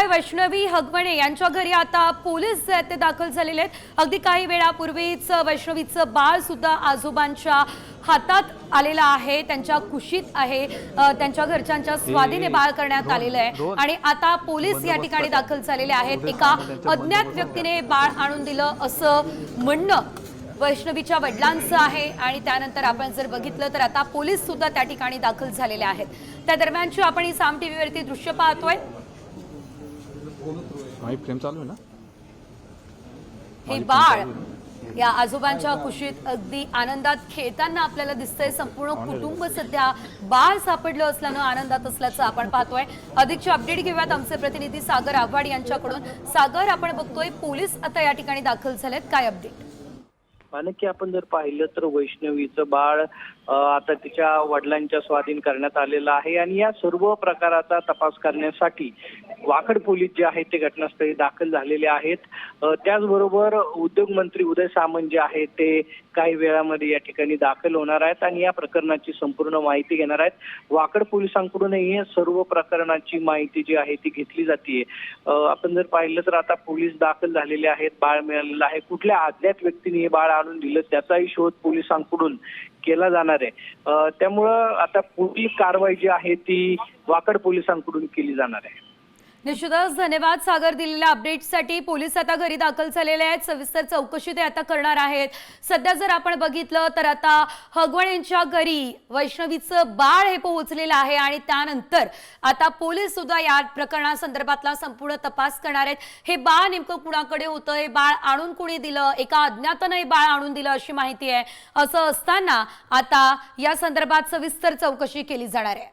पाहतोय वैष्णवी हगवणे यांच्या घरी आता पोलीस जे आहेत ते दाखल झालेले आहेत। अगदी काही वेळापूर्वीच वैष्णवीचं बाळ सुद्धा आजोबांच्या हातात आलेलं आहे, त्यांच्या कुशीत आहे, त्यांच्या घरच्यांच्या स्वाधीने बाळ करण्यात आलेलं आहे आणि आता पोलीस या ठिकाणी दाखल झालेले आहेत। एका अज्ञात व्यक्तीने बाळ आणून दिलं असं म्हणणं वैष्णवीच्या वडिलांचं आहे आणि त्यानंतर आपण जर बघितलं तर आता पोलीस सुद्धा त्या ठिकाणी दाखल झालेले आहेत। त्या दरम्यानची आपण ही साम टीव्हीवरती दृश्य पाहतोय। प्रेम चालू आहे ना, हे बाळ या आजोबांच्या कुशीत अगदी आनंदात खेळताना आपल्याला दिसतंय। संपूर्ण कुटुंब सध्या बाळ सापडलं असल्यानं आनंदात असल्याचं आपण पाहतोय। अधिकचे अपडेट घेऊयात आमचे प्रतिनिधी सागर आव्हाड यांच्याकडून। सागर, आपण बघतोय पोलीस आता या ठिकाणी दाखल झालेत, काय अपडेट? की आपण जर पाहिलं तर वैष्णवीचं बाळ आता तिच्या वडिलांच्या स्वाधीन करण्यात आलेलं आहे आणि या सर्व प्रकाराचा तपास करण्यासाठी वाकड पोलीस जे आहेत ते घटनास्थळी दाखल झालेले आहेत। त्याचबरोबर उद्योग मंत्री उदय सामंत जे आहेत ते काही वेळामध्ये या ठिकाणी दाखल होणार आहेत आणि या प्रकरणाची संपूर्ण माहिती घेणार आहेत। वाकड पोलिसांकडूनही सर्व प्रकरणाची माहिती जी आहे ती घेतली जाते। आपण जर पाहिलं तर आता पोलीस दाखल झालेले आहेत, बाळ मिळालेलं आहे। कुठल्या अज्ञात व्यक्तीने हे बाळ आणून दिलं त्याचाही शोध पोलिसांकडून केला जाणार आहे। त्यामुळं आता पुढील कारवाई जी आहे ती वाकड पोलिसांकडून केली जाणार आहे। निश्चितच धन्यवाद सागर दिलेल्या अपडेटसाठी। पोलीस आता घरी दाखल झालेले आहेत, सविस्तर चौकशी ते आता करणार आहेत। सध्या जर आपण बघितलं तर आता हगवणेंच्या घरी वैष्णवीचं बाळ हे पोहोचलेलं आहे आणि त्यानंतर आता पोलीस सुद्धा या प्रकरणासंदर्भातला संपूर्ण तपास करणार आहेत। हे बाळ नेमकं कुणाकडे होतं, हे बाळ आणून कुणी दिलं, एका अज्ञाताने हे बाळ आणून दिलं अशी माहिती आहे। असं असताना आता या संदर्भात सविस्तर चौकशी केली जाणार आहे।